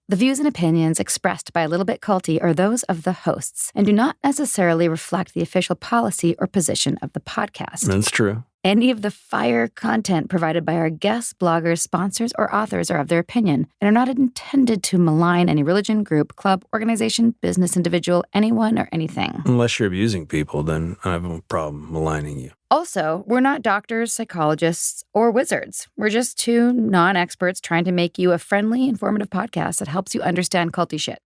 The views and opinions expressed by A Little Bit Culty are those of the hosts and do not necessarily reflect the official policy or position of the podcast. That's true. Any of the fire content provided by our guests, bloggers, sponsors, or authors are of their opinion and are not intended to malign any religion, group, club, organization, business, individual, anyone, or anything. Unless you're abusing people, then I have a problem maligning you. Also, we're not doctors, psychologists, or wizards. We're just two non-experts trying to make you a friendly, informative podcast that helps you understand culty shit.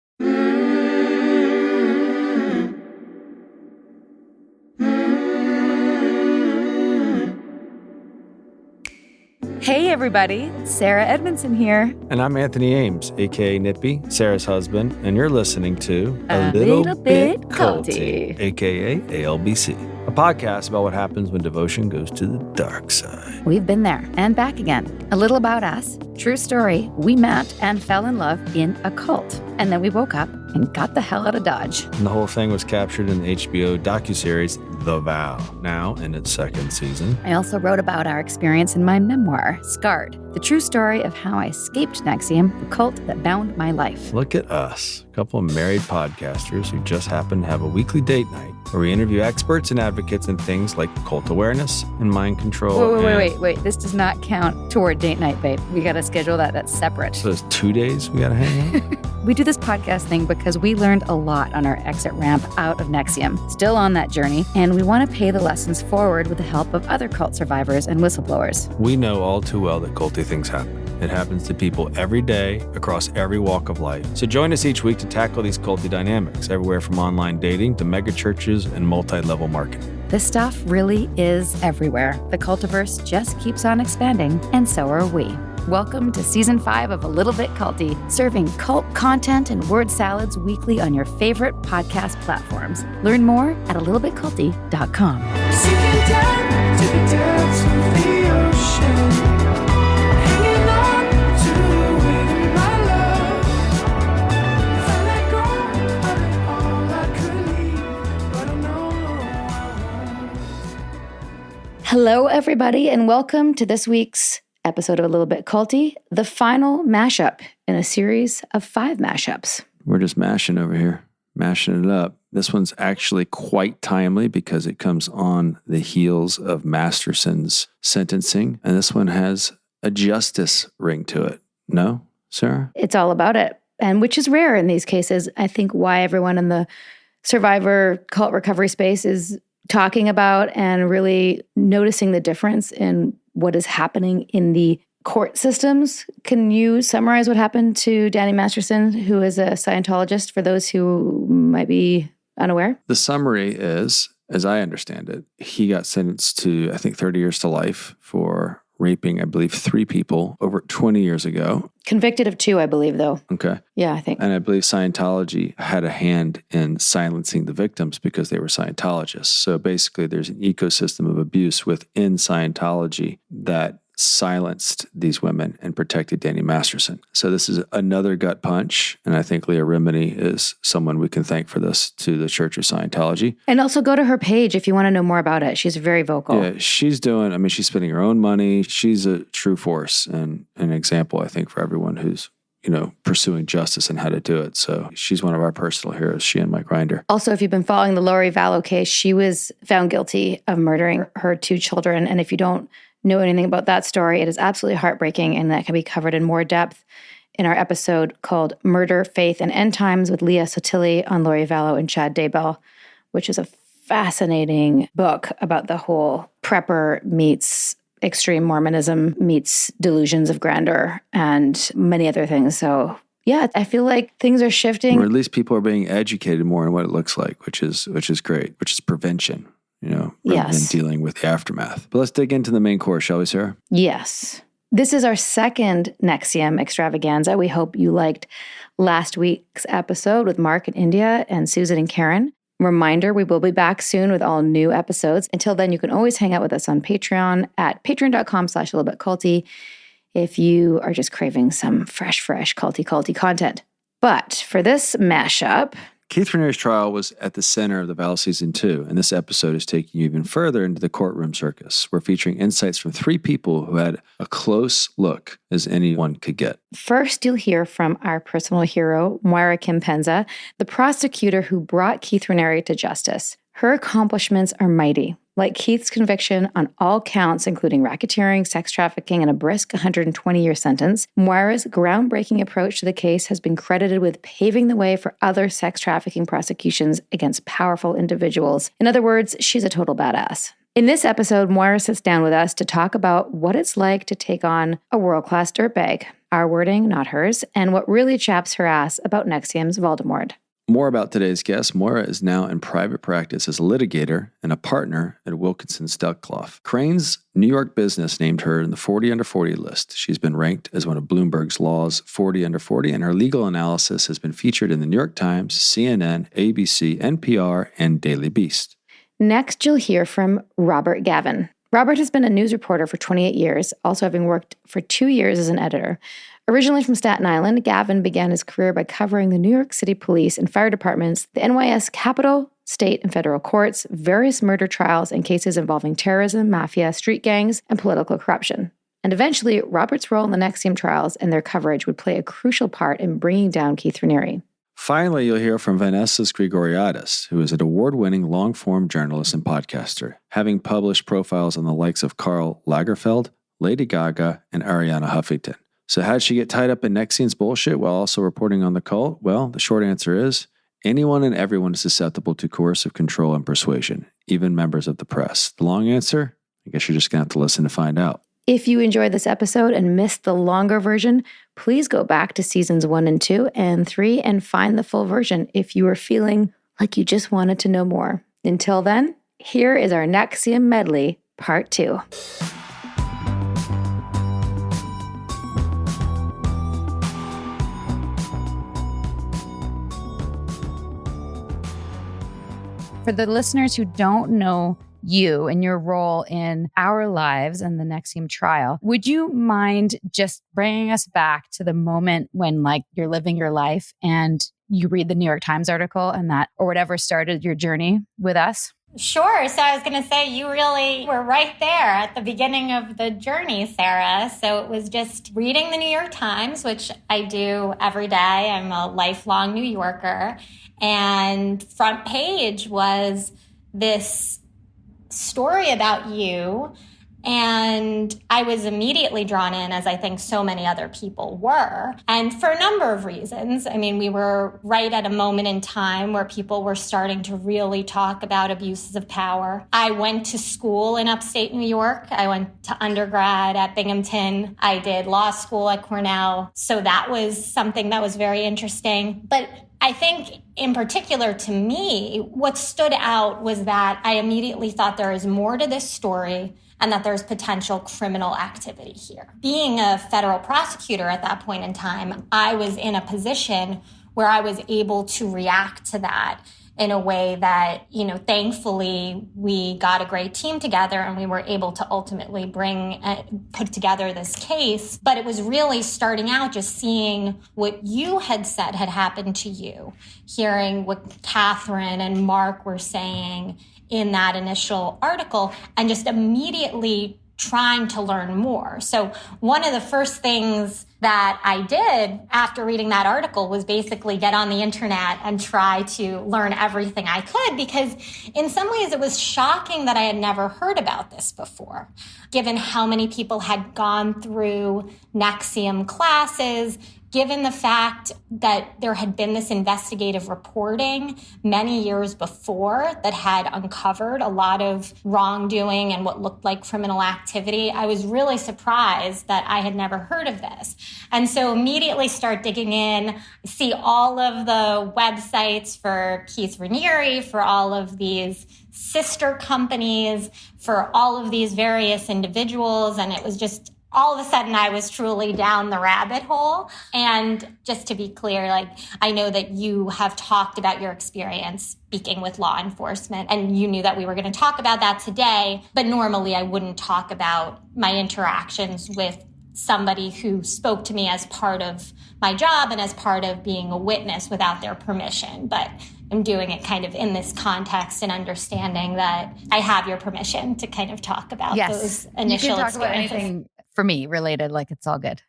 Hey everybody, Sarah Edmondson here. And I'm Anthony Ames, a.k.a. Nippy, Sarah's husband, and you're listening to A Little Bit Culty, a.k.a. ALBC, a podcast about what happens when devotion goes to the dark side. We've been there and back again. A little about us. True story, we met and fell in love in a cult. And then we woke up and got the hell out of Dodge. And the whole thing was captured in the HBO docuseries The Vow, now in its second season. I also wrote about our experience in my memoir, Scarred, the true story of how I escaped NXIVM, the cult that bound my life. Look at us, a couple of married podcasters who just happen to have a weekly date night where we interview experts and advocates in things like cult awareness and mind control. Wait. This does not count toward date night, babe. We got to schedule that. That's separate. So there's 2 days we got to hang out? We do this podcast thing because we learned a lot on our exit ramp out of NXIVM. Still on that journey, and we want to pay the lessons forward with the help of other cult survivors and whistleblowers. We know all too well that culty things happen. It happens to people every day across every walk of life. So join us each week to tackle these culty dynamics, everywhere from online dating to mega churches and multi-level marketing. This stuff really is everywhere. The cultiverse just keeps on expanding, and so are we. Welcome to Season 5 of A Little Bit Culty, serving cult content and word salads weekly on your favorite podcast platforms. Learn more at alittlebitculty.com. Sinking down to the depths of the ocean, hanging on to the wind of my love. If I let go of it all, I could leave, but I know I won't. Hello, everybody, and welcome to this week's episode of A Little Bit Culty, the final mashup in a series of 5 mashups. We're just mashing over here, mashing it up. This one's actually quite timely because it comes on the heels of Masterson's sentencing, and this one has a justice ring to it. No, Sarah? It's all about it, and which is rare in these cases. I think why everyone in the survivor cult recovery space is talking about and really noticing the difference in what is happening in the court systems. Can you summarize what happened to Danny Masterson, who is a Scientologist, for those who might be unaware? The summary is, as I understand it, he got sentenced to, I think, 30 years to life for raping, I believe, 3 people over 20 years ago. Convicted of 2, I believe, though. Okay. Yeah, I think. And I believe Scientology had a hand in silencing the victims because they were Scientologists. So basically, there's an ecosystem of abuse within Scientology that silenced these women and protected Danny Masterson. So this is another gut punch. And I think Leah Remini is someone we can thank for this to the Church of Scientology. And also go to her page if you want to know more about it. She's very vocal. Yeah, she's spending her own money. She's a true force and an example, I think, for everyone who's, pursuing justice and how to do it. So she's one of our personal heroes, she and Mike Rinder. Also, if you've been following the Lori Vallow case, she was found guilty of murdering her 2 children. And if you don't know anything about that story, it is absolutely heartbreaking, and that can be covered in more depth in our episode called Murder, Faith, and End Times with Leah Sotilli on Lori Vallow and Chad Daybell, which is a fascinating book about the whole prepper meets extreme Mormonism meets delusions of grandeur and many other things. So yeah, I feel like things are shifting. Or at least people are being educated more on what it looks like, which is great, which is prevention. Rather than dealing with the aftermath. But let's dig into the main course, shall we, Sarah? Yes. This is our second NXIVM extravaganza. We hope you liked last week's episode with Mark in India and Susan and Karen. Reminder, we will be back soon with all new episodes. Until then, you can always hang out with us on Patreon at patreon.com/littlebitculty if you are just craving some fresh culty content. But for this mashup, Keith Raniere's trial was at the center of the Val Season 2, and this episode is taking you even further into the courtroom circus. We're featuring insights from 3 people who had a close look as anyone could get. First, you'll hear from our personal hero, Moira Kim Penza, the prosecutor who brought Keith Raniere to justice. Her accomplishments are mighty. Like Keith's conviction on all counts, including racketeering, sex trafficking, and a brisk 120-year sentence, Moira's groundbreaking approach to the case has been credited with paving the way for other sex trafficking prosecutions against powerful individuals. In other words, she's a total badass. In this episode, Moira sits down with us to talk about what it's like to take on a world-class dirtbag, our wording, not hers, and what really chaps her ass about NXIVM's Voldemort. More about today's guest, Moira is now in private practice as a litigator and a partner at Wilkinson Stekloff. Crain's New York business named her in the 40 under 40 list. She's been ranked as one of Bloomberg Law's 40 under 40, and her legal analysis has been featured in the New York Times, CNN, ABC, NPR, and Daily Beast. Next, you'll hear from Robert Gavin. Robert has been a news reporter for 28 years, also having worked for 2 years as an editor. Originally from Staten Island, Gavin began his career by covering the New York City police and fire departments, the NYS Capitol, state and federal courts, various murder trials, and cases involving terrorism, mafia, street gangs, and political corruption. And eventually, Robert's role in the NXIVM trials and their coverage would play a crucial part in bringing down Keith Raniere. Finally, you'll hear from Vanessa's Grigoriadis, who is an award-winning long-form journalist and podcaster, having published profiles on the likes of Karl Lagerfeld, Lady Gaga, and Ariana Huffington. So how'd she get tied up in NXIVM's bullshit while also reporting on the cult? Well, the short answer is anyone and everyone is susceptible to coercive control and persuasion, even members of the press. The long answer? I guess you're just going to have to listen to find out. If you enjoyed this episode and missed the longer version, please go back to seasons 1 and 2 and 3 and find the full version if you were feeling like you just wanted to know more. Until then, here is our NXIVM medley, part 2. For the listeners who don't know you and your role in our lives and the NXIVM trial, would you mind just bringing us back to the moment when, like, you're living your life and you read the New York Times article and that, or whatever started your journey with us? Sure. So I was going to say, you really were right there at the beginning of the journey, Sarah. So it was just reading the New York Times, which I do every day. I'm a lifelong New Yorker. And front page was this story about you. And I was immediately drawn in, as I think so many other people were. And for a number of reasons. I mean, we were right at a moment in time where people were starting to really talk about abuses of power. I went to school in upstate New York. I went to undergrad at Binghamton. I did law school at Cornell. So that was something that was very interesting. But I think in particular to me, what stood out was that I immediately thought there is more to this story and that there's potential criminal activity here. Being a federal prosecutor at that point in time, I was in a position where I was able to react to that in a way that, you know, thankfully we got a great team together and we were able to ultimately put together this case. But it was really starting out just seeing what you had said had happened to you, hearing what Catherine and Mark were saying in that initial article, and just immediately trying to learn more. So one of the first things that I did after reading that article was basically get on the internet and try to learn everything I could, because in some ways it was shocking that I had never heard about this before, given how many people had gone through NXIVM classes, given the fact that there had been this investigative reporting many years before that had uncovered a lot of wrongdoing and what looked like criminal activity. I was really surprised that I had never heard of this. And so immediately start digging in, see all of the websites for Keith Raniere, for all of these sister companies, for all of these various individuals. And it was just all of a sudden I was truly down the rabbit hole. And just to be clear, like, I know that you have talked about your experience speaking with law enforcement, and you knew that we were going to talk about that today. But normally I wouldn't talk about my interactions with somebody who spoke to me as part of my job and as part of being a witness without their permission. But I'm doing it kind of in this context and understanding that I have your permission to kind of talk about those initial you can talk experiences. about anything for me related, like it's all good.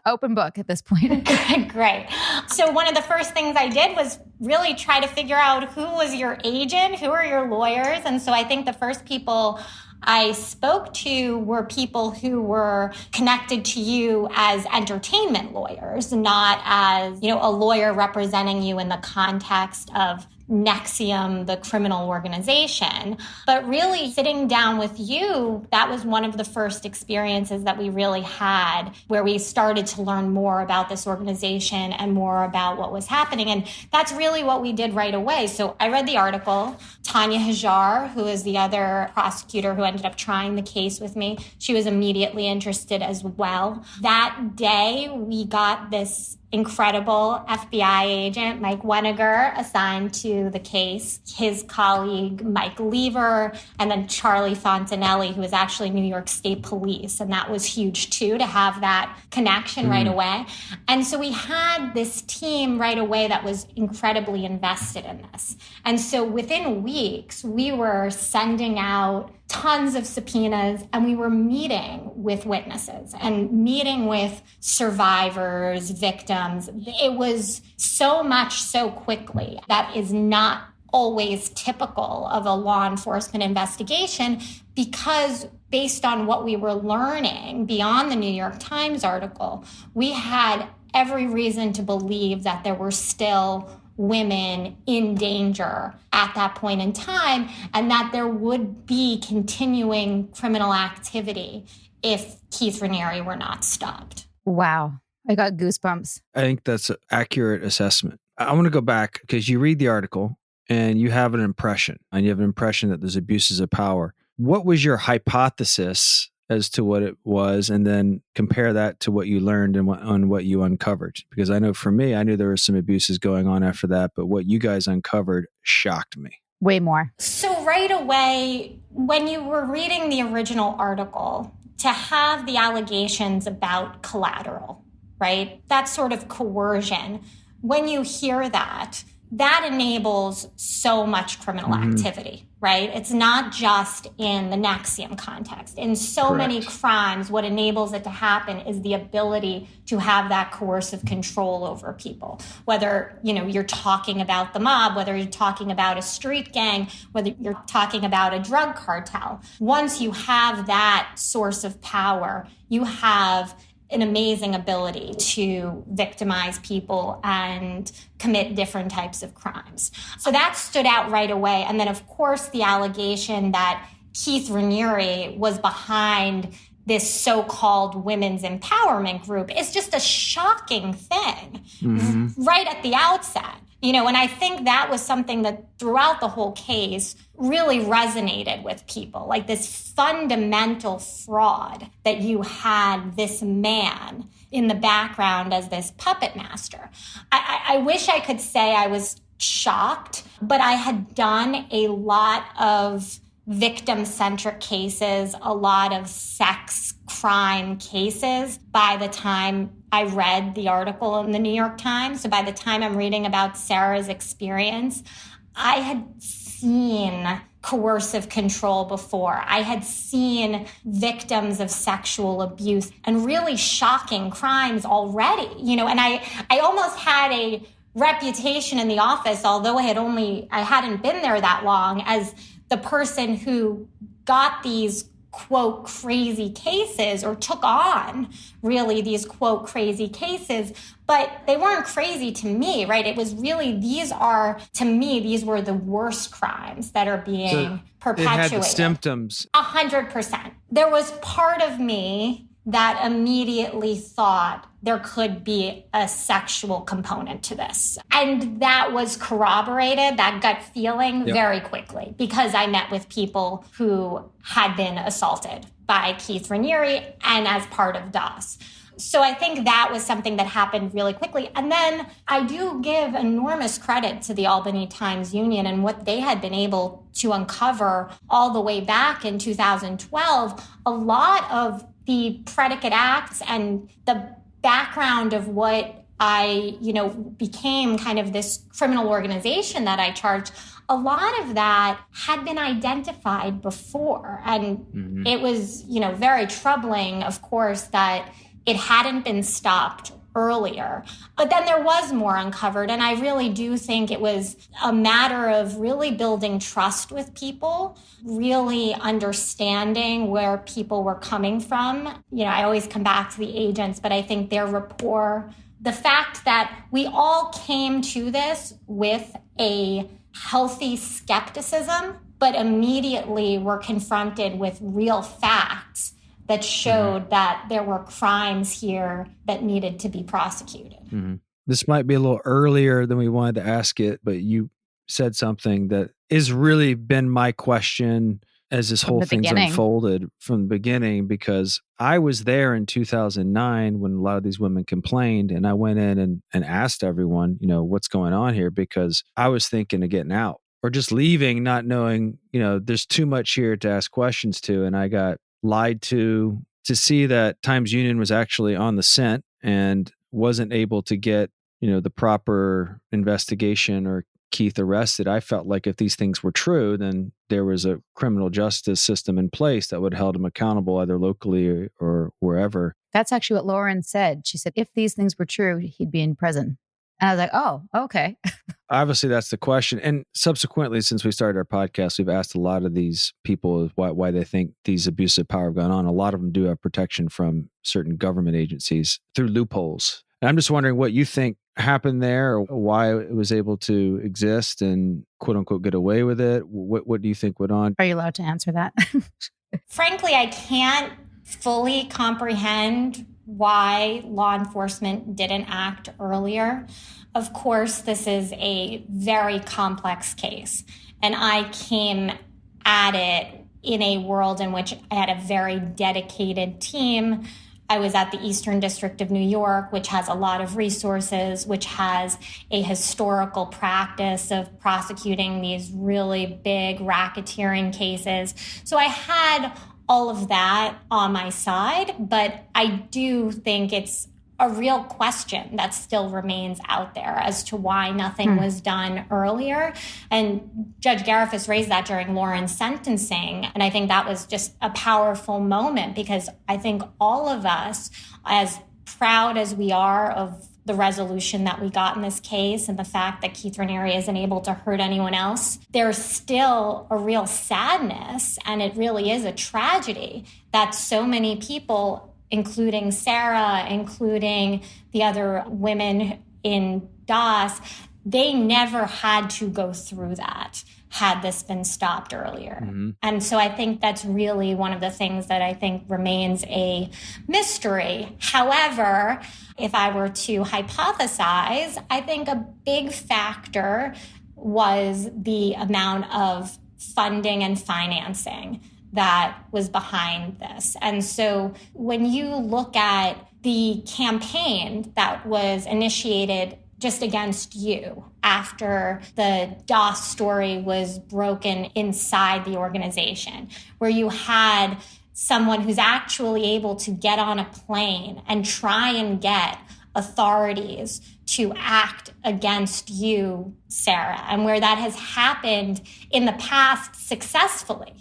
Open book at this point. Great. So one of the first things I did was really try to figure out who was your agent, who are your lawyers. And so I think the first people I spoke to were people who were connected to you as entertainment lawyers, not as, a lawyer representing you in the context of NXIVM, the criminal organization. But really sitting down with you, that was one of the first experiences that we really had where we started to learn more about this organization and more about what was happening. And that's really what we did right away. So I read the article. Tanya Hajar, who is the other prosecutor who ended up trying the case with me, she was immediately interested as well. That day, we got this incredible FBI agent, Mike Weniger, assigned to the case, his colleague, Mike Lever, and then Charlie Fontanelli, who is actually New York State Police. And that was huge, too, to have that connection right away. And so we had this team right away that was incredibly invested in this. And so within weeks, we were sending out tons of subpoenas, and we were meeting with witnesses and meeting with survivors, victims. It was so much so quickly. That is not always typical of a law enforcement investigation, because based on what we were learning beyond the New York Times article, we had every reason to believe that there were still women in danger at that point in time, and that there would be continuing criminal activity if Keith Raniere were not stopped. Wow. I got goosebumps. I think that's an accurate assessment. I want to go back because you read the article and you have an impression, and you have an impression that there's abuses of power. What was your hypothesis as to what it was, and then compare that to what you learned and what you uncovered? Because I know for me, I knew there were some abuses going on after that, but what you guys uncovered shocked me. Way more. So right away, when you were reading the original article, to have the allegations about collateral, right? That sort of coercion, when you hear that, that enables so much criminal activity, right? It's not just in the NXIVM context. In so many crimes, what enables it to happen is the ability to have that coercive control over people. Whether, you're talking about the mob, whether you're talking about a street gang, whether you're talking about a drug cartel. Once you have that source of power, you have an amazing ability to victimize people and commit different types of crimes. So that stood out right away. And then, of course, the allegation that Keith Raniere was behind this so-called women's empowerment group is just a shocking thing right at the outset. And I think that was something that throughout the whole case really resonated with people, like this fundamental fraud that you had this man in the background as this puppet master. I wish I could say I was shocked, but I had done a lot of victim-centric cases, a lot of sex crime cases by the time I read the article in the New York Times. So by the time I'm reading about Sarah's experience, I had seen coercive control before. I had seen victims of sexual abuse and really shocking crimes already, and I almost had a reputation in the office, although I hadn't been there that long, as the person who got these quote crazy cases, or took on really these quote crazy cases, but they weren't crazy to me, right? It was really, these were the worst crimes that are being perpetuated. It had the symptoms. 100%. There was part of me that immediately thought there could be a sexual component to this. And that was corroborated, that gut feeling, very quickly, because I met with people who had been assaulted by Keith Raniere and as part of DOS. So I think that was something that happened really quickly. And then I do give enormous credit to the Albany Times Union and what they had been able to uncover all the way back in 2012. A lot of the predicate acts and the background of what I, became kind of this criminal organization that I charged, a lot of that had been identified before. And it was, very troubling, of course, that it hadn't been stopped earlier. But then there was more uncovered. And I really do think it was a matter of really building trust with people, really understanding where people were coming from. I always come back to the agents, but I think their rapport, the fact that we all came to this with a healthy skepticism, but immediately were confronted with real facts that showed that there were crimes here that needed to be prosecuted. This might be a little earlier than we wanted to ask it, but you said something that has really been my question as this whole thing's unfolded from the beginning, because I was there in 2009 when a lot of these women complained, and I went in and asked everyone, what's going on here, because I was thinking of getting out or just leaving, not knowing, there's too much here to ask questions to. And I got lied to see that Times Union was actually on the scent and wasn't able to get, the proper investigation or Keith arrested. I felt like if these things were true, then there was a criminal justice system in place that would hold him accountable either locally or wherever. That's actually what Lauren said. She said, if these things were true, he'd be in prison. And I was like, oh, okay. Obviously, that's the question. And subsequently, since we started our podcast, we've asked a lot of these people why they think these abuses of power have gone on. A lot of them do have protection from certain government agencies through loopholes. And I'm just wondering what you think happened there, or why it was able to exist and quote unquote get away with it. What do you think went on? Are you allowed to answer that? Frankly, I can't fully comprehend why law enforcement didn't act earlier. Of course, this is a very complex case, and I came at it in a world in which I had a very dedicated team. I was at the Eastern District of New York, which has a lot of resources, which has a historical practice of prosecuting these really big racketeering cases. So I had all of that on my side, but I do think it's a real question that still remains out there as to why nothing was done earlier. And Judge Garifas raised that during Lauren's sentencing. And I think that was just a powerful moment, because I think all of us, as proud as we are of the resolution that we got in this case and the fact that Keith Raniere isn't able to hurt anyone else, there's still a real sadness, and it really is a tragedy that so many people, including Sarah, including the other women in DOS, they never had to go through that had this been stopped earlier. And so I think that's really one of the things that I think remains a mystery. However, if I were to hypothesize, I think a big factor was the amount of funding and financing that was behind this. And so when you look at the campaign that was initiated just against you after the DOS story was broken inside the organization, where you had someone who's actually able to get on a plane and try and get authorities to act against you, Sarah, and where that has happened in the past successfully,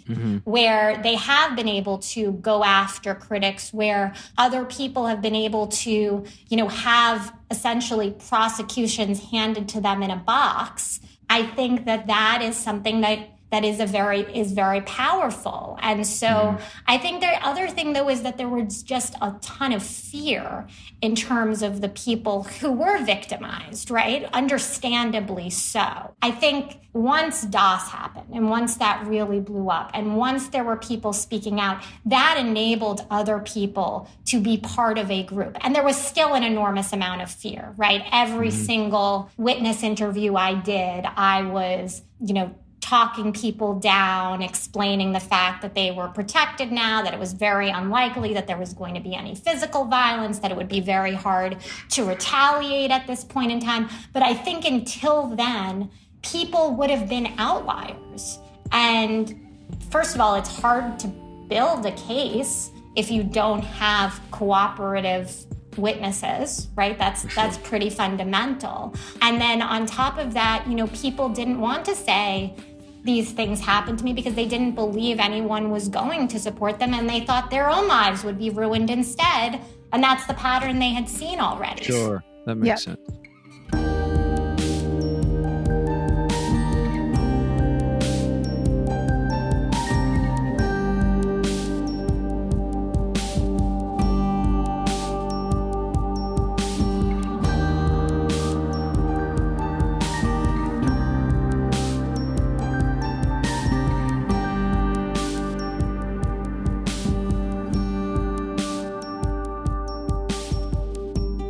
where they have been able to go after critics, where other people have been able to, have essentially prosecutions handed to them in a box. I think that is something that is very powerful. And so I think the other thing, though, is that there was just a ton of fear in terms of the people who were victimized, right? Understandably so. I think once DOS happened and once that really blew up and once there were people speaking out, that enabled other people to be part of a group. And there was still an enormous amount of fear, right? Every single witness interview I did, I was, talking people down, explaining the fact that they were protected now, that it was very unlikely that there was going to be any physical violence, that it would be very hard to retaliate at this point in time. But I think until then, people would have been outliers. And first of all, it's hard to build a case if you don't have cooperative witnesses, right? That's pretty fundamental. And then on top of that, people didn't want to say these things happened to me because they didn't believe anyone was going to support them, and they thought their own lives would be ruined instead. And that's the pattern they had seen already. Sure. That makes sense.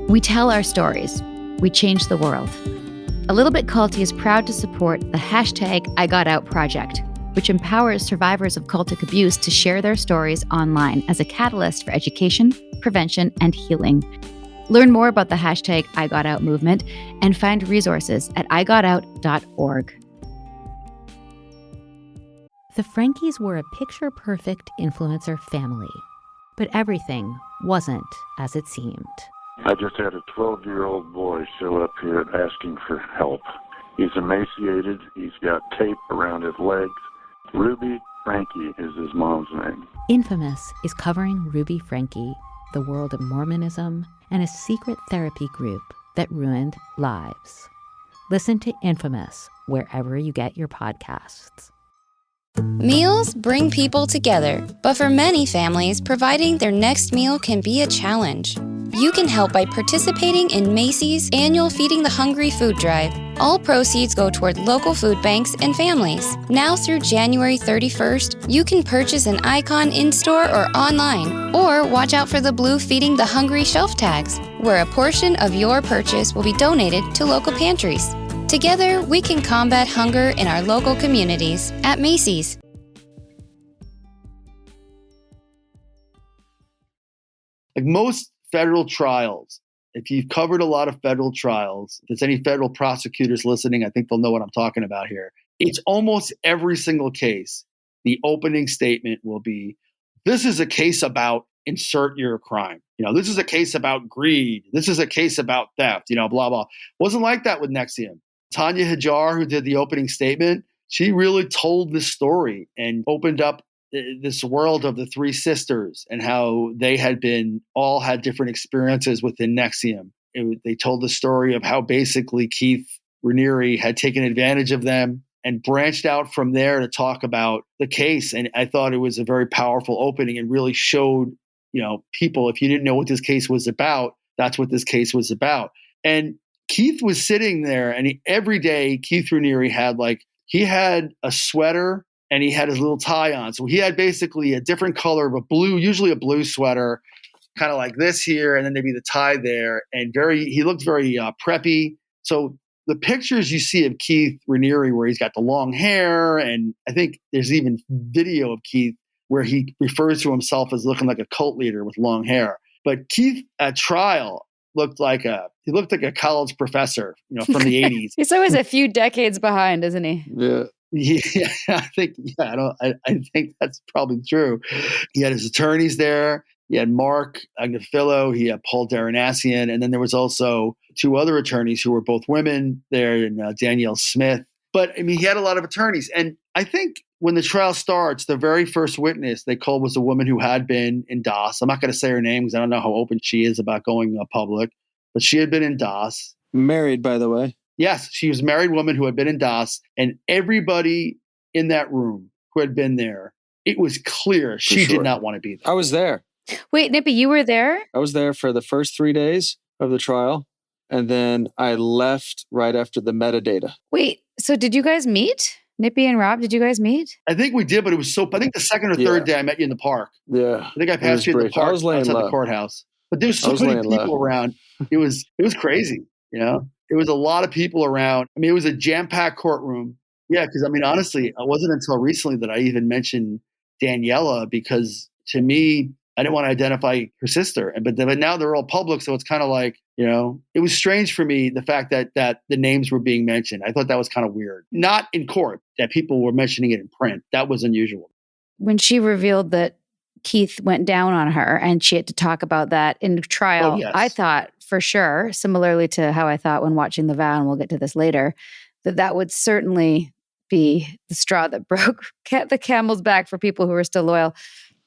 We tell our stories. We change the world. A Little Bit Culty is proud to support the #IGotOut project, which empowers survivors of cultic abuse to share their stories online as a catalyst for education, prevention, and healing. Learn more about the #IGotOut movement and find resources at igotout.org. The Frankies were a picture-perfect influencer family, but everything wasn't as it seemed. I just had a 12-year-old boy show up here asking for help. He's emaciated. He's got tape around his legs. Ruby Frankie is his mom's name. Infamous is covering Ruby Frankie, the world of Mormonism, and a secret therapy group that ruined lives. Listen to Infamous wherever you get your podcasts. Meals bring people together, but for many families, providing their next meal can be a challenge. You can help by participating in Macy's annual Feeding the Hungry food drive. All proceeds go toward local food banks and families. Now through January 31st, you can purchase an icon in-store or online, or watch out for the blue Feeding the Hungry shelf tags, where a portion of your purchase will be donated to local pantries. Together, we can combat hunger in our local communities at Macy's. Like most federal trials, if you've covered a lot of federal trials, if there's any federal prosecutors listening, I think they'll know what I'm talking about here. It's almost every single case. The opening statement will be, this is a case about insert your crime. This is a case about greed. This is a case about theft, blah, blah. Wasn't like that with NXIVM. Tanya Hajar, who did the opening statement, she really told this story and opened up this world of the three sisters and how they all had different experiences within NXIVM. They told the story of how basically Keith Raniere had taken advantage of them and branched out from there to talk about the case. And I thought it was a very powerful opening and really showed, people, if you didn't know what this case was about, that's what this case was about. And Keith was sitting there, and every day Keith Raniere had a sweater and he had his little tie on. So he had basically a different color of usually a blue sweater, kind of like this here, and then maybe the tie there. And he looked very preppy. So the pictures you see of Keith Raniere where he's got the long hair, and I think there's even video of Keith where he refers to himself as looking like a cult leader with long hair. But Keith at trial looked like a college professor, from the 80s. He's always a few decades behind, isn't he? Yeah. Yeah, I think that's probably true. He had his attorneys there. He had Mark Agnifilo, he had Paul Daranassian, and then there was also two other attorneys who were both women there, and Danielle Smith. But he had a lot of attorneys. And I think when the trial starts, the very first witness they called was a woman who had been in DOS. I'm not going to say her name because I don't know how open she is about going public, but she had been in DOS. Married, by the way. Yes, she was a married woman who had been in DOS, and everybody in that room who had been there, it was clear she did not want to be there. I was there. Wait, Nippy, you were there? I was there for the first 3 days of the trial, and then I left right after the metadata. Wait, so did you guys meet? Nippy and Rob, did you guys meet? I think we did, but it was I think the second or third day I met you in the park. Yeah. I think I passed you in the park outside the courthouse. But there was so many people around. It was crazy, There was a lot of people around. It was a jam-packed courtroom. Yeah, because honestly, it wasn't until recently that I even mentioned Daniela, because to me, I didn't want to identify her sister. But now they're all public, so it's kind of like, it was strange for me, the fact that the names were being mentioned. I thought that was kind of weird. Not in court, that people were mentioning it in print. That was unusual. When she revealed that Keith went down on her and she had to talk about that in trial. Oh, yes. I thought for sure, similarly to how I thought when watching The Vow, and we'll get to this later, that would certainly be the straw that broke the camel's back for people who are still loyal.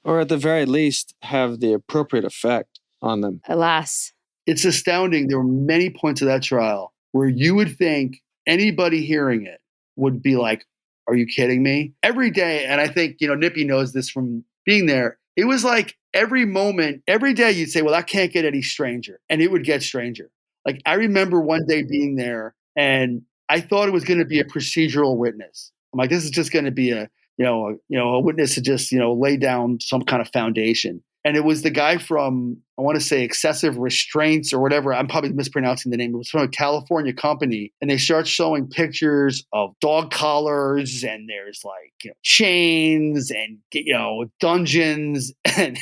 Or at the very least, have the appropriate effect on them. Alas. It's astounding. There were many points of that trial where you would think anybody hearing it would be like, are you kidding me? Every day, and I think, Nippy knows this from being there, it was like every moment, every day you'd say, well, that can't get any stranger. And it would get stranger. Like I remember one day being there and I thought it was going to be a procedural witness. I'm like, this is just going to be a witness to just, lay down some kind of foundation. And it was the guy from, I want to say Excessive Restraints or whatever. I'm probably mispronouncing the name. It was from a California company. And they start showing pictures of dog collars and there's like, chains and, dungeons. And,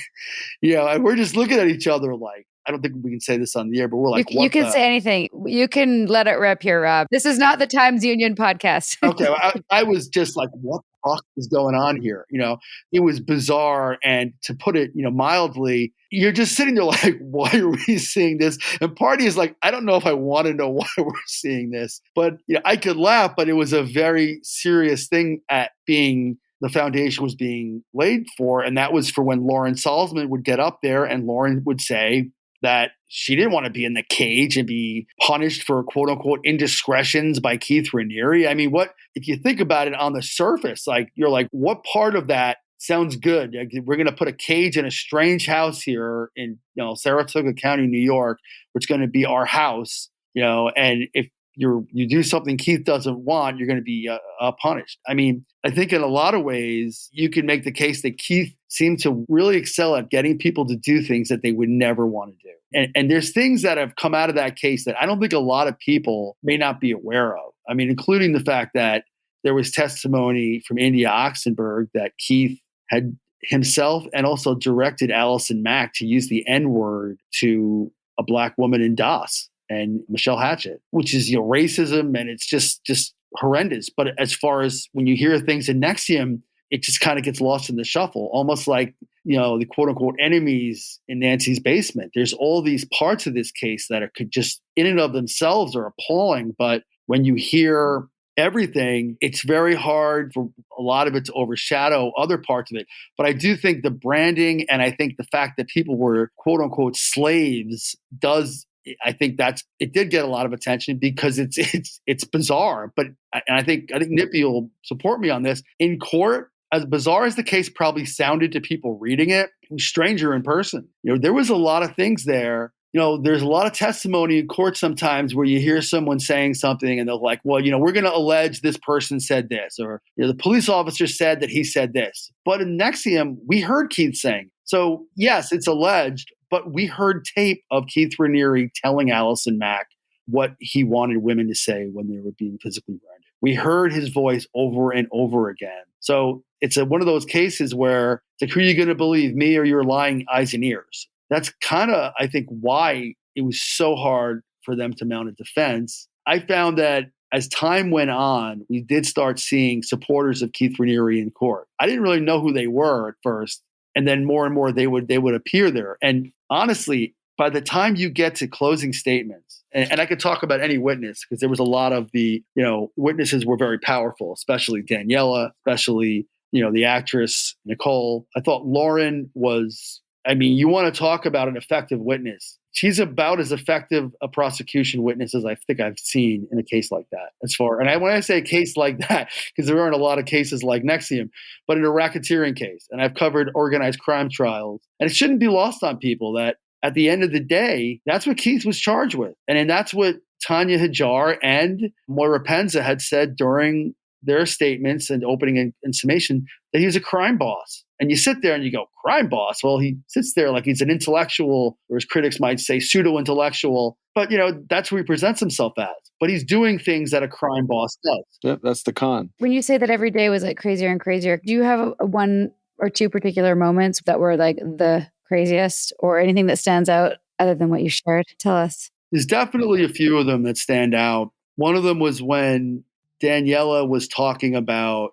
and we're just looking at each other like, I don't think we can say this on the air, but we're like, you can say anything. You can let it rip here, Rob. This is not the Times Union podcast. Okay. I was just like, what the fuck is going on here? It was bizarre. And to put it, mildly, you're just sitting there like, why are we seeing this? And party is like, I don't know if I want to know why we're seeing this, but I could laugh, but it was a very serious thing at being the foundation was being laid for. And that was for when Lauren Salzman would get up there and Lauren would say that she didn't want to be in the cage and be punished for quote unquote indiscretions by Keith Raniere. I mean, if you think about it on the surface, like you're like, what part of that sounds good? Like, we're going to put a cage in a strange house here in, Saratoga County, New York, which is going to be our house, and if you do something Keith doesn't want, you're going to be punished. I mean, I think in a lot of ways, you can make the case that Keith seemed to really excel at getting people to do things that they would never want to do. And there's things that have come out of that case that I don't think a lot of people may not be aware of. I mean, including the fact that there was testimony from India Oxenberg that Keith had himself and also directed Allison Mack to use the N-word to a black woman in DOS and Michelle Hatchett, which is, racism, and it's just horrendous. But as far as when you hear things in NXIVM, it just kind of gets lost in the shuffle, almost like, the quote unquote enemies in Nancy's basement. There's all these parts of this case that could just in and of themselves are appalling. But when you hear everything, it's very hard for a lot of it to overshadow other parts of it. But I do think the branding and I think the fact that people were quote unquote slaves I think it did get a lot of attention because it's bizarre. But I think Nippy will support me on this. In court, as bizarre as the case probably sounded to people reading it, it was stranger in person. There was a lot of things there. There's a lot of testimony in court sometimes where you hear someone saying something and they're like, well, we're going to allege this person said this, or the police officer said that he said this. But in NXIVM, we heard Keith saying. So yes, it's alleged, but we heard tape of Keith Raniere telling Allison Mack what he wanted women to say when they were being physically rendered. We heard his voice over and over again. So it's one of those cases where it's like, who are you going to believe, me or your lying eyes and ears? That's kind of, I think, why it was so hard for them to mount a defense. I found that as time went on, we did start seeing supporters of Keith Raniere in court. I didn't really know who they were at first. And then more and more they would appear there. And honestly, by the time you get to closing statements, and I could talk about any witness because there was a lot of the, witnesses were very powerful, especially Daniela, especially, the actress, Nicole. I thought Lauren was, you want to talk about an effective witness. She's about as effective a prosecution witness as I think I've seen in a case like that. When I say a case like that, because there aren't a lot of cases like NXIVM, but in a racketeering case, and I've covered organized crime trials, and it shouldn't be lost on people that at the end of the day, that's what Keith was charged with. And that's what Tanya Hajar and Moira Penza had said during their statements and opening and summation that he was a crime boss. And you sit there and you go, crime boss? Well, he sits there like he's an intellectual, or as critics might say, pseudo-intellectual. But, that's who he presents himself as. But he's doing things that a crime boss does. Yep, that's the con. When you say that every day was like crazier and crazier, do you have one or two particular moments that were like the craziest or anything that stands out other than what you shared? Tell us. There's definitely a few of them that stand out. One of them was when Daniela was talking about,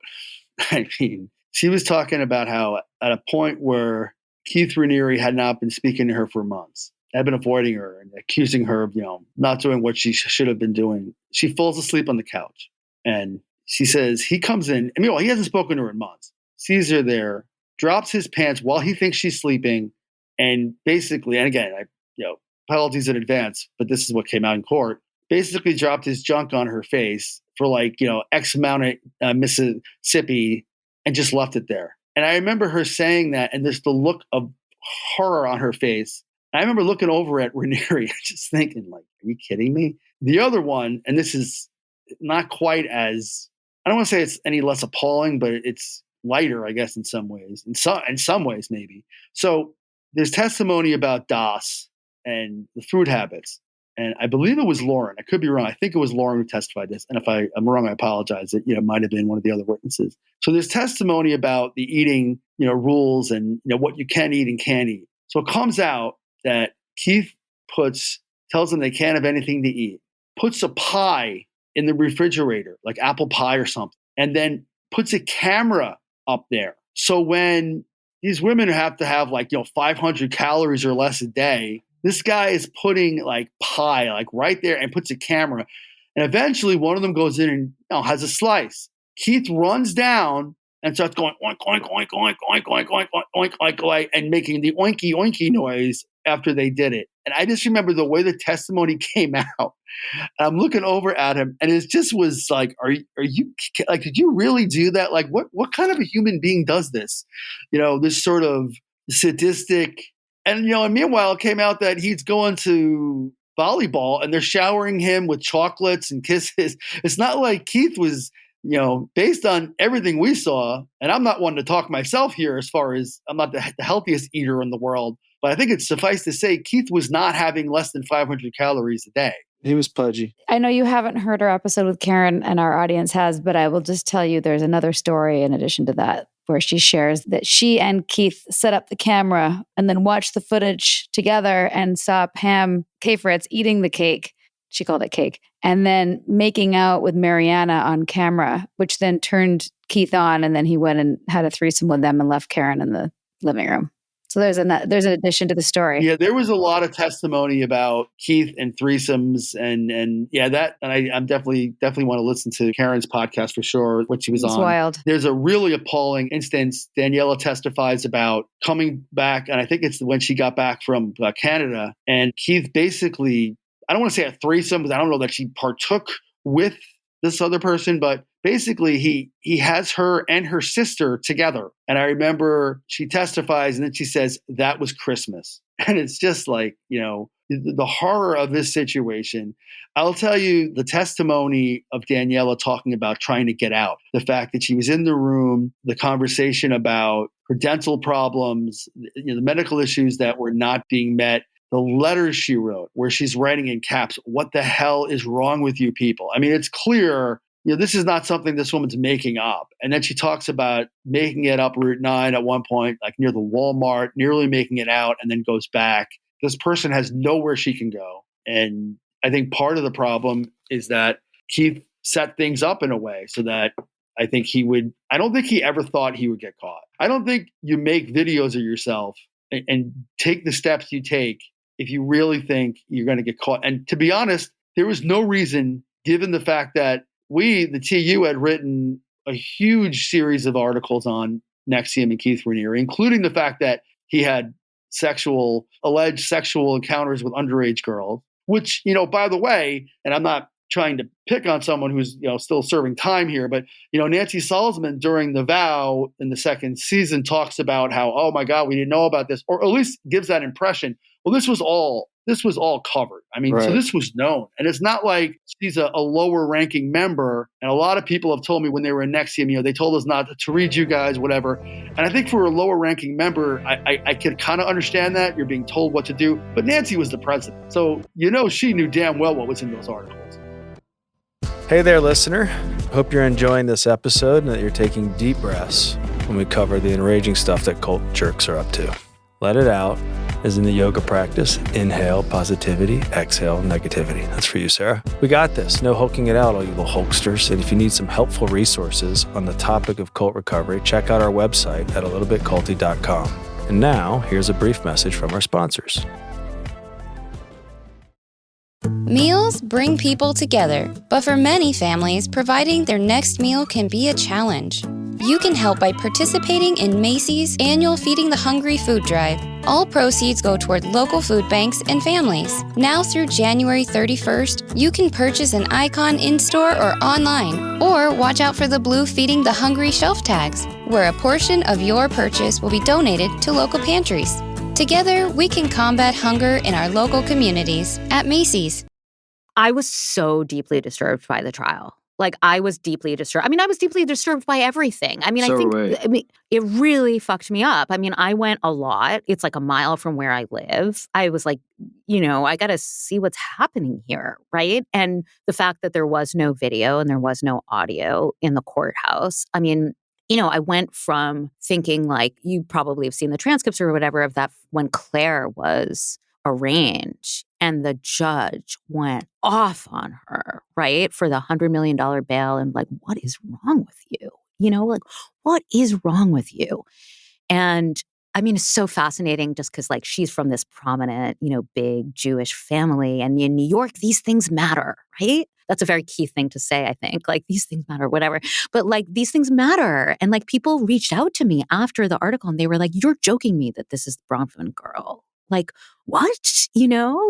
she was talking about how at a point where Keith Raniere had not been speaking to her for months. Had been avoiding her and accusing her of, not doing what she should have been doing. She falls asleep on the couch. And she says, he comes in. I mean, he hasn't spoken to her in months. Sees her there, drops his pants while he thinks she's sleeping. And basically, and again, apologies in advance, but this is what came out in court. Basically dropped his junk on her face for X amount of Mississippi and just left it there. And I remember her saying that, and there's the look of horror on her face. I remember looking over at Raniere, just thinking, are you kidding me? The other one, and this is not quite as, I don't want to say it's any less appalling, but it's lighter, I guess, in some ways. In some ways, maybe. So there's testimony about Das and the food habits. And I believe it was Lauren. I could be wrong. I think it was Lauren who testified this. And if I'm wrong, I apologize. It might have been one of the other witnesses. So there's testimony about the eating, rules and what you can eat and can't eat. So it comes out that Keith tells them they can't have anything to eat, puts a pie in the refrigerator, like apple pie or something, and then puts a camera up there. So when these women have to have 500 calories or less a day, this guy is putting pie right there and puts a camera. And eventually one of them goes in and has a slice. Keith runs down and starts going oink, oink, oink, oink, oink, oink, oink, oink, oink, oink, and making the oinky, oinky noise after they did it. And I just remember the way the testimony came out. And I'm looking over at him, and it just was like, are you did you really do that? What kind of a human being does this? This sort of sadistic. And, and meanwhile, it came out that he's going to volleyball and they're showering him with chocolates and kisses. It's not like Keith was, based on everything we saw, and I'm not one to talk myself here as far as I'm not the healthiest eater in the world, but I think it's suffice to say Keith was not having less than 500 calories a day. He was pudgy. I know you haven't heard our episode with Karen, and our audience has, but I will just tell you there's another story in addition to that where she shares that she and Keith set up the camera and then watched the footage together and saw Pam K-Fritz eating the cake. She called it cake. And then making out with Mariana on camera, which then turned Keith on. And then he went and had a threesome with them and left Karen in the living room. So there's an addition to the story. Yeah, there was a lot of testimony about Keith and threesomes, and I'm definitely want to listen to Karen's podcast for sure, what she was on. It's wild. There's a really appalling instance. Daniela testifies about coming back, and I think it's when she got back from Canada, and Keith basically, I don't want to say a threesome, because I don't know that she partook with this other person, but basically he has her and her sister together. And I remember she testifies and then she says, that was Christmas. And it's just the horror of this situation. I'll tell you the testimony of Daniela talking about trying to get out, the fact that she was in the room, the conversation about her dental problems, the medical issues that were not being met, the letters she wrote where she's writing in caps, what the hell is wrong with you people? I mean, it's clear, this is not something this woman's making up. And then she talks about making it up Route 9 at one point, near the Walmart, nearly making it out, and then goes back. This person has nowhere she can go. And I think part of the problem is that Keith set things up in a way so that I don't think he ever thought he would get caught. I don't think you make videos of yourself and take the steps you take if you really think you're going to get caught. And to be honest, there was no reason, given the fact that we, the TU, had written a huge series of articles on NXIVM and Keith Raniere, including the fact that he had alleged sexual encounters with underage girls, which, by the way, and I'm not trying to pick on someone who's, still serving time here, but, Nancy Salzman during The Vow in the second season talks about how, oh my God, we didn't know about this, or at least gives that impression. Well, this was all covered. I mean, So this was known. And it's not like she's a lower ranking member. And a lot of people have told me when they were in NXIVM, they told us not to read you guys, whatever. And I think for a lower ranking member, I could kind of understand that. You're being told what to do. But Nancy was the president. So, she knew damn well what was in those articles. Hey there, listener. Hope you're enjoying this episode and that you're taking deep breaths when we cover the enraging stuff that cult jerks are up to. Let it out, as in the yoga practice. Inhale positivity, exhale negativity. That's for you, Sarah. We got this. No hulking it out, all you little hulksters. And if you need some helpful resources on the topic of cult recovery, check out our website at alittlebitculty.com. And now, here's a brief message from our sponsors. Meals bring people together, but for many families, providing their next meal can be a challenge. You can help by participating in Macy's annual Feeding the Hungry food drive. All proceeds go toward local food banks and families. Now through January 31st, you can purchase an icon in-store or online, or watch out for the blue Feeding the Hungry shelf tags, where a portion of your purchase will be donated to local pantries. Together, we can combat hunger in our local communities at Macy's. I was so deeply disturbed by the trial. Like, I was deeply disturbed. I mean, I was deeply disturbed by everything. I mean, So I think, were we. I mean, it really fucked me up. I mean, I went a lot. It's like a mile from where I live. I was like, I got to see what's happening here, right? And the fact that there was no video and there was no audio in the courthouse. I mean, I went from thinking, like, you probably have seen the transcripts or whatever of that when Claire was arraigned and the judge went off on her, right, for the $100 million bail. And like, what is wrong with you? Like, what is wrong with you? And I mean, it's so fascinating just because, like, she's from this prominent, big Jewish family. And in New York, these things matter, right? That's a very key thing to say, I think. Like, these things matter, whatever. But, like, these things matter. And, like, people reached out to me after the article and they were like, you're joking me that this is the Bronfman girl. Like, what?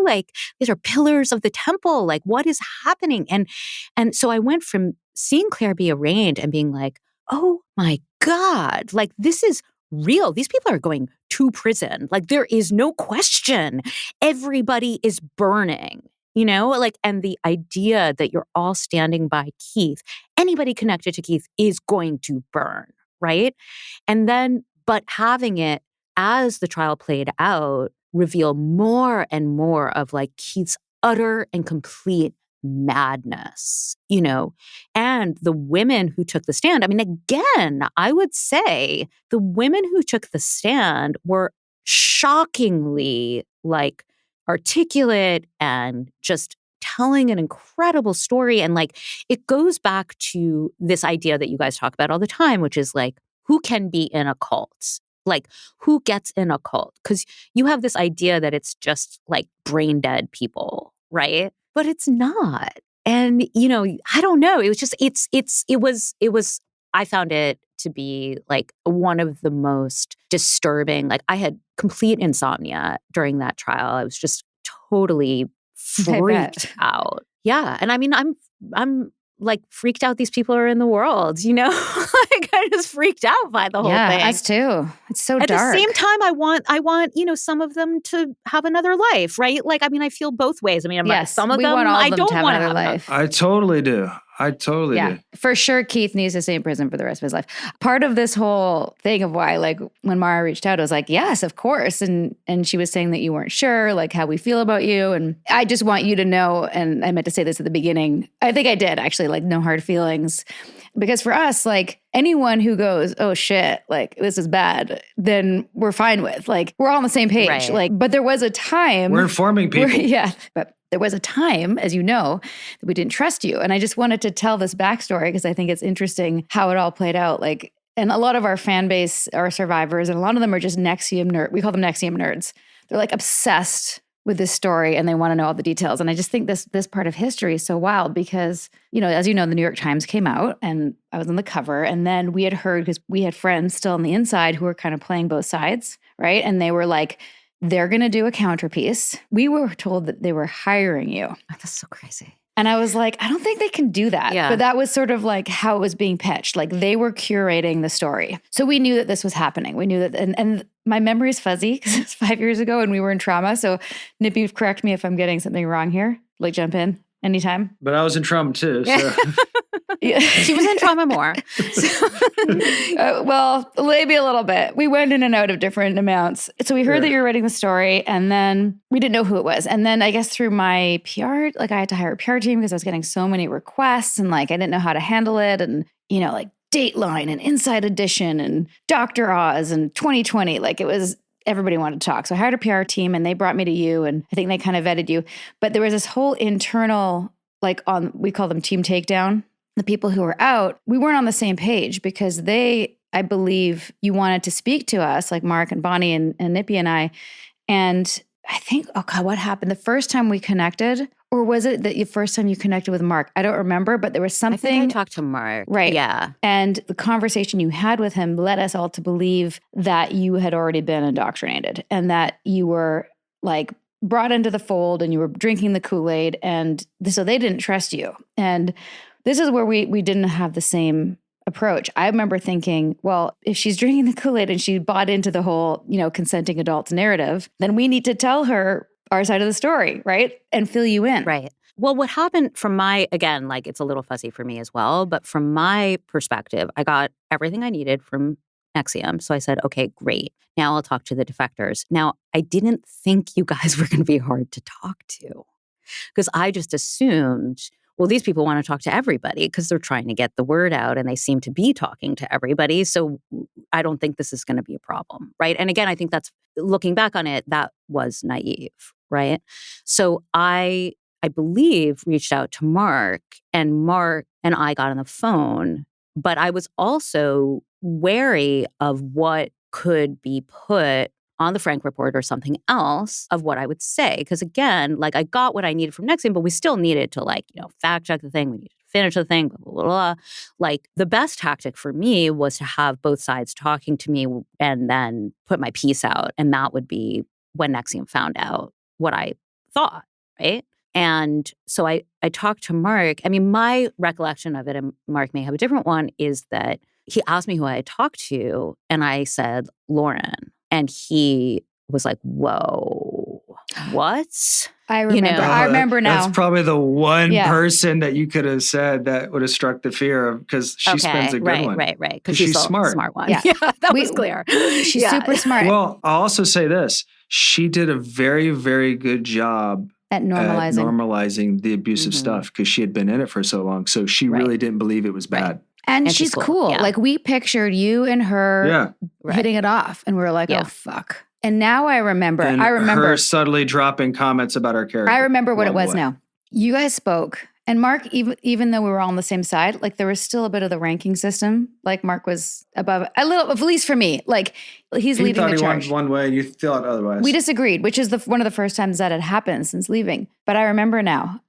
Like, these are pillars of the temple. Like, what is happening? And so I went from seeing Claire be arraigned and being like, oh my God, like, this is real. These people are going to prison. Like, there is no question. Everybody is burning, like, and the idea that you're all standing by Keith, anybody connected to Keith is going to burn, right? And then, but having it as the trial played out, reveal more and more of, like, Keith's utter and complete madness, and the women who took the stand. I mean, again, I would say the women who took the stand were shockingly, like, articulate and just telling an incredible story. And, like, it goes back to this idea that you guys talk about all the time, which is, like, who can be in a cult? Like, who gets in a cult? Because you have this idea that it's just, like, brain dead people, right? But it's not. And, I don't know. It was just, it was, I found it to be, like, one of the most disturbing. Like, I had complete insomnia during that trial. I was just totally freaked out. Yeah. And I mean, I'm like, freaked out these people are in the world, like, I just freaked out by the whole thing. Us too. It's so At dark. the same time, I want, some of them to have another life, right? Like, I mean, I feel both ways. I mean, Yes, some of we them, want all of I them don't to have want to another have life. I totally do. Yeah, for sure. Keith needs to stay in prison for the rest of his life. Part of this whole thing of why, like, when Moira reached out, I was like, yes, of course. And she was saying that you weren't sure, like, how we feel about you. And I just want you to know, and I meant to say this at the beginning. I think I did actually, like, no hard feelings. Because for us, like, anyone who goes, oh shit, like, this is bad, then we're fine with. Like, we're all on the same page. Right. Like, but there was a time. We're informing people. But there was a time, as you know, that we didn't trust you. And I just wanted to tell this backstory because I think it's interesting how it all played out. Like, and a lot of our fan base are survivors, and a lot of them are just NXIVM nerds. We call them NXIVM nerds. They're, like, obsessed with this story and they want to know all the details. And I just think this part of history is so wild because, as you know, the New York Times came out and I was on the cover. And then we had heard, because we had friends still on the inside who were kind of playing both sides, right? And they were like, they're going to do a counterpiece. We were told that they were hiring you. That's so crazy. And I was like, I don't think they can do that. Yeah. But that was sort of like how it was being pitched. Like, they were curating the story. So we knew that this was happening. We knew that, and my memory is fuzzy because it's 5 years ago and we were in trauma. So Nippy, correct me if I'm getting something wrong here. Like, jump in anytime. But I was in trauma too. So. Yeah. She was in trauma more. Well, maybe a little bit. We went in and out of different amounts. So we heard that you were writing the story and then we didn't know who it was. And then I guess through my PR, like, I had to hire a PR team because I was getting so many requests and, like, I didn't know how to handle it. And, like, Dateline and Inside Edition and Dr. Oz and 2020, like, it was, everybody wanted to talk. So I hired a PR team and they brought me to you and I think they kind of vetted you. But there was this whole internal, like, we call them team takedown. The people who were out, we weren't on the same page because I I believe you wanted to speak to us, like Mark and Bonnie and Nippy and I. And I think, oh God, what happened? The first time we connected, or was it the first time you connected with Mark? I don't remember, but there was I something. think I talked to Mark. Right. Yeah. And the conversation you had with him led us all to believe that you had already been indoctrinated and that you were like brought into the fold and you were drinking the Kool-Aid. And so they didn't trust you. And this is where we didn't have the same approach. I remember thinking, well, if she's drinking the Kool-Aid and she bought into the whole, consenting adults narrative, then we need to tell her our side of the story, right? And fill you in. Right. Well, what happened from again, like it's a little fuzzy for me as well, but from my perspective, I got everything I needed from NXIVM. So I said, okay, great. Now I'll talk to the defectors. Now, I didn't think you guys were going to be hard to talk to because I just assumed, well, these people want to talk to everybody because they're trying to get the word out and they seem to be talking to everybody. So I don't think this is going to be a problem, right? And again, I think that's, looking back on it, that was naive, right? So I believe, reached out to Mark and I got on the phone, but I was also wary of what could be put on the Frank report or something else of what I would say. Because again, like I got what I needed from NXIVM, but we still needed to fact check the thing. We needed to finish the thing, blah, blah, blah. Like the best tactic for me was to have both sides talking to me and then put my piece out. And that would be when NXIVM found out what I thought, right? And so I talked to Mark. I mean, my recollection of it, and Mark may have a different one, is that he asked me who I had talked to, and I said, Lauren. And he was like, whoa, what? I remember. I remember now. That's probably the one person that you could have said that would have struck the fear of, because she spends a good one. Right. Because she's smart. Smart one. Yeah, that was clear. She's super smart. Well, I'll also say this. She did a very, very good job at normalizing the abusive stuff because she had been in it for so long. So she really didn't believe it was bad. Right. And she's cool. Yeah. Like we pictured you and her hitting it off and we were like, oh, fuck. And now I remember. And her subtly dropping comments about our character. I remember what it was now. You guys spoke. And Mark, even though we were all on the same side, like there was still a bit of the ranking system. Like Mark was above a little, at least for me. Like he's leading the charge. He thought one way and you thought otherwise. We disagreed, which is one of the first times that had happened since leaving. But I remember now.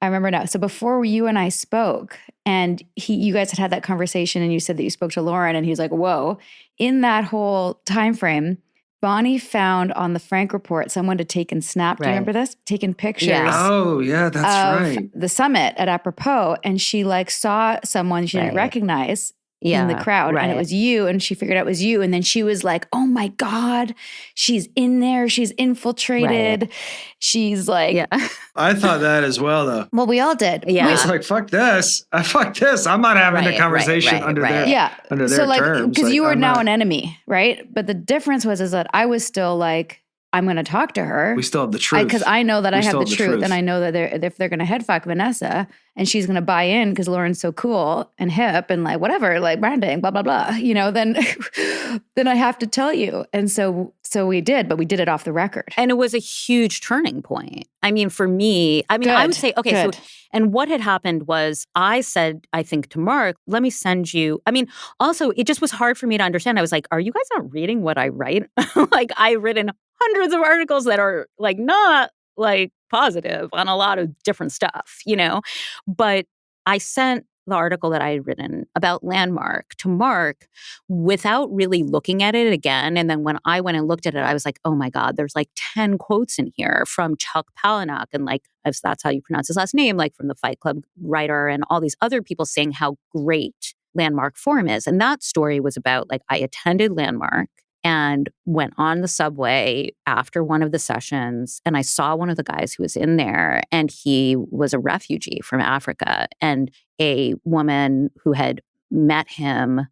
So before you and I spoke, and you guys had that conversation, and you said that you spoke to Lauren, and he was like, "Whoa!" In that whole time frame, Bonnie found on the Frank report someone had taken snap. Do you remember this? Taken pictures. Yeah. Oh, yeah, that's right. The summit at apropos, and she saw someone she didn't recognize in the crowd, and it was you, and she figured out it was you, and then she was like, "Oh my God, she's in there. She's infiltrated. Right. She's like." I thought that as well, though. Well, we all did. Yeah, I was like, "Fuck this! Fuck this! I'm not having the conversation under their under their terms." Because you were now an enemy, right? But the difference is that I was still like, I'm going to talk to her. We still have the truth. Because I know that I have the truth. And I know that if they're going to headfuck Vanessa and she's going to buy in because Lauren's so cool and hip and like whatever, like branding, blah, blah, blah, then I have to tell you. And so we did, but we did it off the record. And it was a huge turning point. I mean, for me, I would say, okay, so, and what had happened was I said, I think to Mark, let me send you, also it just was hard for me to understand. I was like, are you guys not reading what I write? Like I've written hundreds of articles that are like not like positive on a lot of different stuff, but I sent the article that I had written about Landmark to Mark without really looking at it again. And then when I went and looked at it, I was like, oh my God, there's like 10 quotes in here from Chuck Palahniuk. And like, if that's how you pronounce his last name, like from the Fight Club writer and all these other people saying how great Landmark Forum is. And that story was about like, I attended Landmark and went on the subway after one of the sessions, and I saw one of the guys who was in there, and he was a refugee from Africa, and a woman who had met him,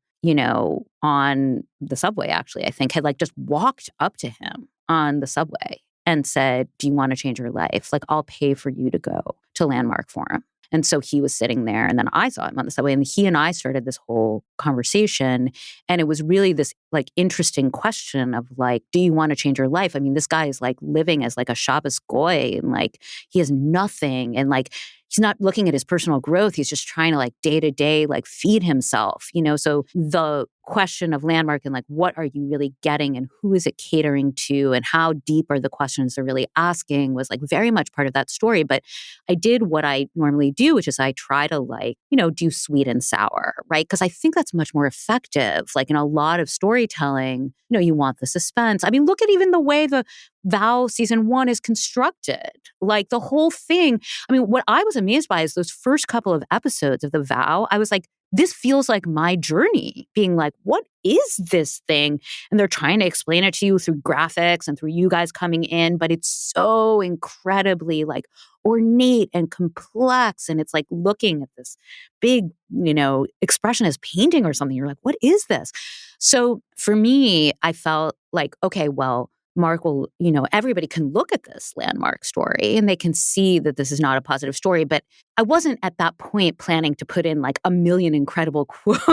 on the subway, actually, I think, had like just walked up to him on the subway and said, do you want to change your life? Like, I'll pay for you to go to Landmark Forum. And so he was sitting there, and then I saw him on the subway, and he and I started this whole conversation. And it was really this like interesting question of like, do you want to change your life? I mean, this guy is like living as like a Shabbos goy, and like he has nothing, and like he's not looking at his personal growth. He's just trying to like day to day like feed himself, So the question of Landmark and like, what are you really getting and who is it catering to and how deep are the questions they're really asking was like very much part of that story. But I did what I normally do, which is I try to like, do sweet and sour, right? Because I think that's much more effective. Like in a lot of storytelling, you want the suspense. I mean, look at even the way the Vow season 1 is constructed. Like the whole thing. I mean, what I was amazed by is those first couple of episodes of the Vow. I was like, this feels like my journey, being like, what is this thing? And they're trying to explain it to you through graphics and through you guys coming in, but it's so incredibly like ornate and complex. And it's like looking at this big, expressionist painting or something. You're like, what is this? So for me, I felt like, okay, well, Mark will, everybody can look at this Landmark story and they can see that this is not a positive story. But I wasn't at that point planning to put in like a million incredible quotes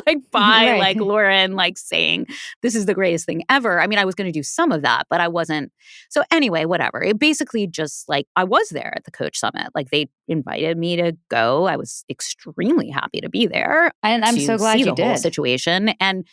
like by like Lauren, like saying this is the greatest thing ever. I mean, I was going to do some of that, but I wasn't. So anyway, whatever. It basically just like I was there at the Coach Summit. Like they invited me to go. I was extremely happy to be there. And I'm so glad see you the whole did. situation. And,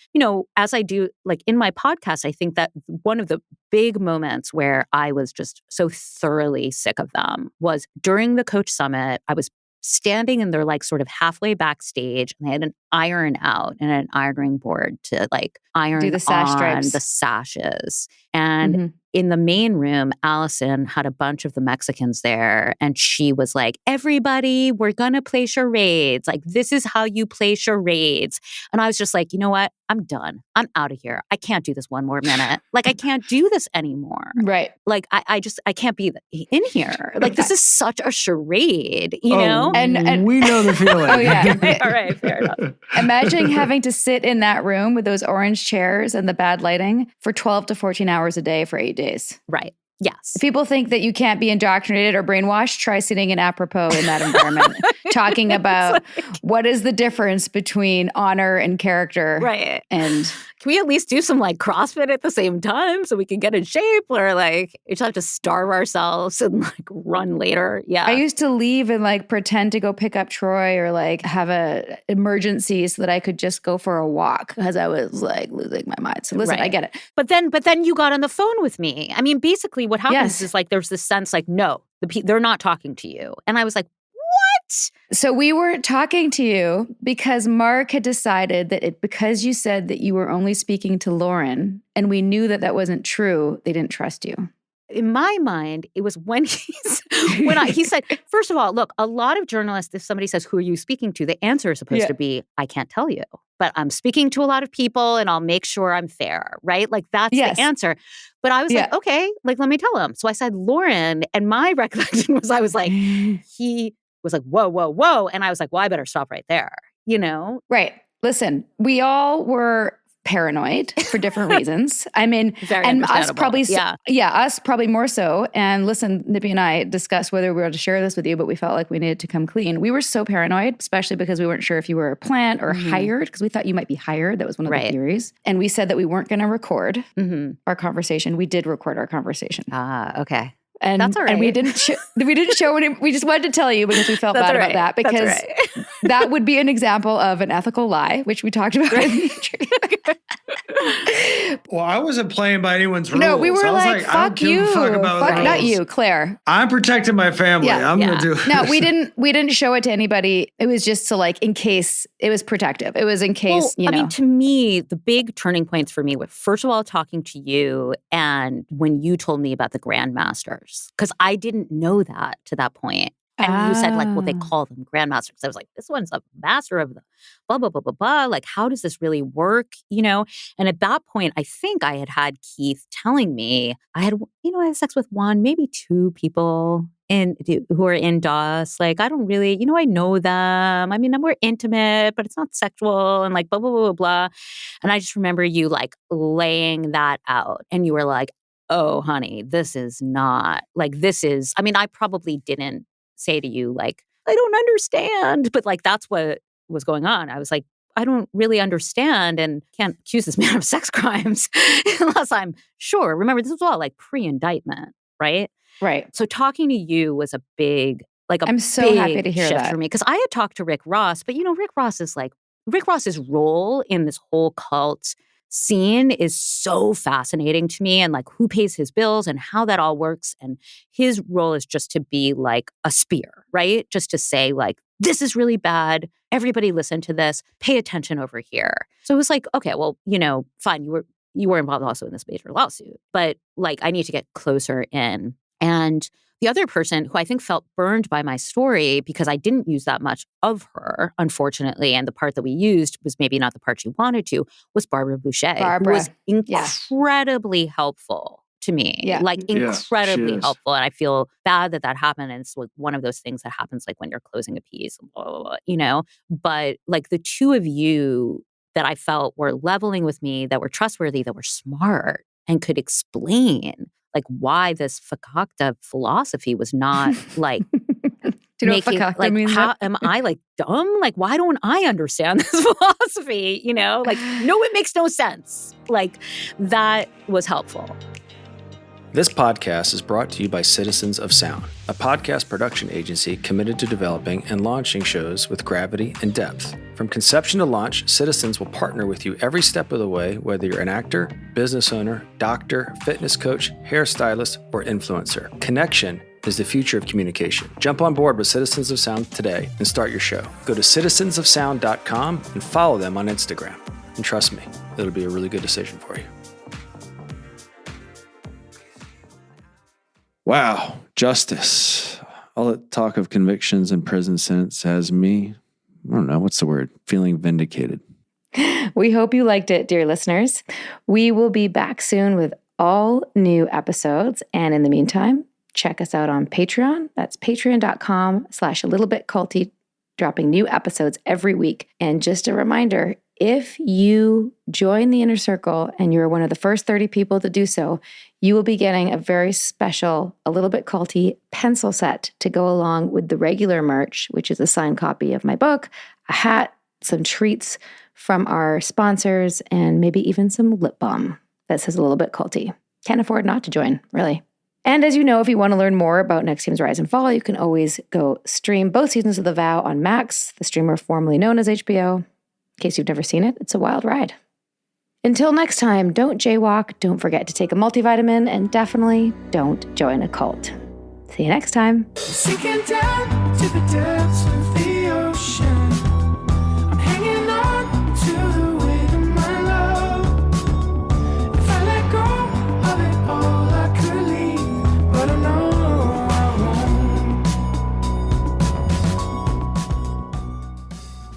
as I do like in my podcast, I think that one of the big moments where I was just so thoroughly sick of them was during the Coach Summit. I was standing and they're like sort of halfway backstage and they had an iron out and an ironing board to like iron Do the sash on stripes. the sashes. And in the main room, Allison had a bunch of the Mexicans there and she was like, everybody, we're going to play charades. Like, this is how you play charades. And I was just like, you know what? I'm done. I'm out of here. I can't do this one more minute. Like, I can't do this anymore. Right. Like, I can't be in here. Like, this is such a charade, you know? And we know the feeling. Oh, yeah. All right, fair enough. Imagine having to sit in that room with those orange chairs and the bad lighting for 12 to 14 hours a day for 8 days. Right. Yes. If people think that you can't be indoctrinated or brainwashed, try sitting in apropos in that environment, talking about what is the difference between honor and character. Right. And can we at least do some like CrossFit at the same time so we can get in shape, or like we just have to starve ourselves and like run later? Yeah. I used to leave and like pretend to go pick up Troy or like have a emergency so that I could just go for a walk because I was like losing my mind. So listen, I get it. But then you got on the phone with me. I mean, basically what happens is like there's this sense like, no, they're not talking to you. And I was like, what? So we weren't talking to you because Mark had decided that because you said that you were only speaking to Lauren and we knew that that wasn't true, they didn't trust you. In my mind, it was when he said, first of all, look, a lot of journalists, if somebody says, who are you speaking to? The answer is supposed to be, I can't tell you, but I'm speaking to a lot of people and I'll make sure I'm fair, right? Like that's the answer. But I was like, okay, like, let me tell him. So I said, Lauren, and my recollection was, I was like, he was like, whoa, whoa, whoa. And I was like, well, I better stop right there, you know? Right. Listen, we all were paranoid for different reasons. I mean, Very and us understandable. probably, us probably more so. And listen, Nippy and I discussed whether we were to share this with you, but we felt like we needed to come clean. We were so paranoid, especially because we weren't sure if you were a plant or hired, because we thought you might be hired. That was one of the theories. And we said that we weren't going to record our conversation. We did record our conversation. Okay. And that's all right. And we didn't show any. We just wanted to tell you because we felt bad about that, because that would be an example of an ethical lie, which we talked about in the interview. Well, I wasn't playing by anyone's rules. No, we were I was like, I don't fuck give you. a fuck about the Fuck, not rules. you, Claire. I'm protecting my family. I'm going to do it. No, we didn't show it to anybody. It was just to like, in case it was protective. It was in case, I mean, to me, the big turning points for me were, first of all, talking to you and when you told me about the grandmasters, because I didn't know that to that point. And you said, like, well, they call them grandmasters. I was like, this one's a master of the blah, blah, blah, blah, blah. Like, how does this really work? You know? And at that point, I think I had Keith telling me I had sex with one, maybe two people who are in DOS. Like, I don't really, I know them. I mean, we're intimate, but it's not sexual and like blah, blah, blah, blah, blah. And I just remember you like laying that out and you were like, oh, honey, this is not like, I mean, I probably didn't say to you, like, I don't understand, but like, that's what was going on. I was like, I don't really understand and can't accuse this man of sex crimes unless I'm sure. Remember, this was all like pre-indictment, right? Right. So talking to you was a big, like I'm so big happy to hear shift that for me, because I had talked to Rick Ross, but Rick Ross is like Rick Ross's role in this whole cult scene is so fascinating to me, and like who pays his bills and how that all works. And his role is just to be like a spear, right? Just to say like, this is really bad. Everybody listen to this. Pay attention over here. So it was like, okay, well, fine. You were involved also in this major lawsuit, but like I need to get closer in. And the other person who I think felt burned by my story because I didn't use that much of her, unfortunately, and the part that we used was maybe not the part she wanted to, was Barbara Boucher, who was incredibly helpful to me, incredibly helpful. And I feel bad that happened. And it's like one of those things that happens like when you're closing a piece, blah, blah, blah, But like the two of you that I felt were leveling with me, that were trustworthy, that were smart and could explain like why this fakakta philosophy was not like Do you know what fakakta means? How am I like dumb? Like, why don't I understand this philosophy? Like, no, it makes no sense. Like, that was helpful. This podcast is brought to you by Citizens of Sound, a podcast production agency committed to developing and launching shows with gravity and depth. From conception to launch, Citizens will partner with you every step of the way, whether you're an actor, business owner, doctor, fitness coach, hairstylist, or influencer. Connection is the future of communication. Jump on board with Citizens of Sound today and start your show. Go to citizensofsound.com and follow them on Instagram. And trust me, it'll be a really good decision for you. Wow, justice. All that talk of convictions and prison sentence has me, I don't know, what's the word? Feeling vindicated. We hope you liked it, dear listeners. We will be back soon with all new episodes. And in the meantime, check us out on Patreon. That's patreon.com/alittlebitculty, dropping new episodes every week. And just a reminder, if you join the Inner Circle and you're one of the first 30 people to do so, you will be getting a very special, a little bit culty pencil set to go along with the regular merch, which is a signed copy of my book, a hat, some treats from our sponsors, and maybe even some lip balm that says a little bit culty. Can't afford not to join, really. And as you know, if you want to learn more about NXIVM's rise and fall, you can always go stream both seasons of The Vow on Max, the streamer formerly known as HBO. In case you've never seen it, it's a wild ride. Until next time, don't jaywalk, don't forget to take a multivitamin, and definitely don't join a cult. See you next time. Sinking down to the depths of the ocean. I'm hanging on to the weight of my love. If I let go of it all, I could leave, but I know I won't.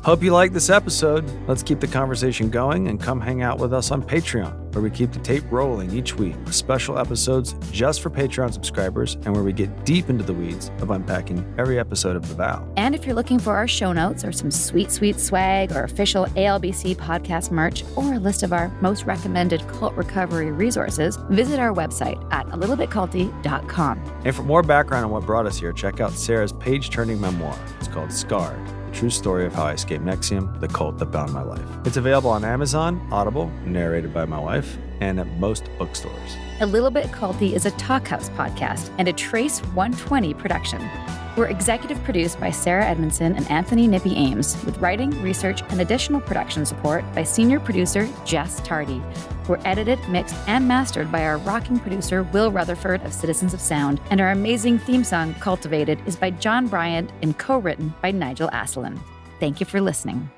Hope you liked this episode. Let's keep the conversation going and come hang out with us on Patreon, where we keep the tape rolling each week with special episodes just for Patreon subscribers and where we get deep into the weeds of unpacking every episode of The Vow. And if you're looking for our show notes or some sweet, sweet swag or official ALBC podcast merch or a list of our most recommended cult recovery resources, visit our website at alittlebitculty.com. And for more background on what brought us here, check out Sarah's page-turning memoir. It's called Scarred, the true story of how I escaped NXIVM, the cult that bound my life. It's available on Amazon, Audible, narrated by my wife, and at most bookstores. A Little Bit Culty is a Talkhouse podcast and a Trace 120 production. We're executive produced by Sarah Edmondson and Anthony Nippy Ames, with writing, research, and additional production support by senior producer Jess Tardy. We're edited, mixed, and mastered by our rocking producer Will Rutherford of Citizens of Sound, and our amazing theme song, Cultivated, is by John Bryant and co-written by Nigel Asselin. Thank you for listening.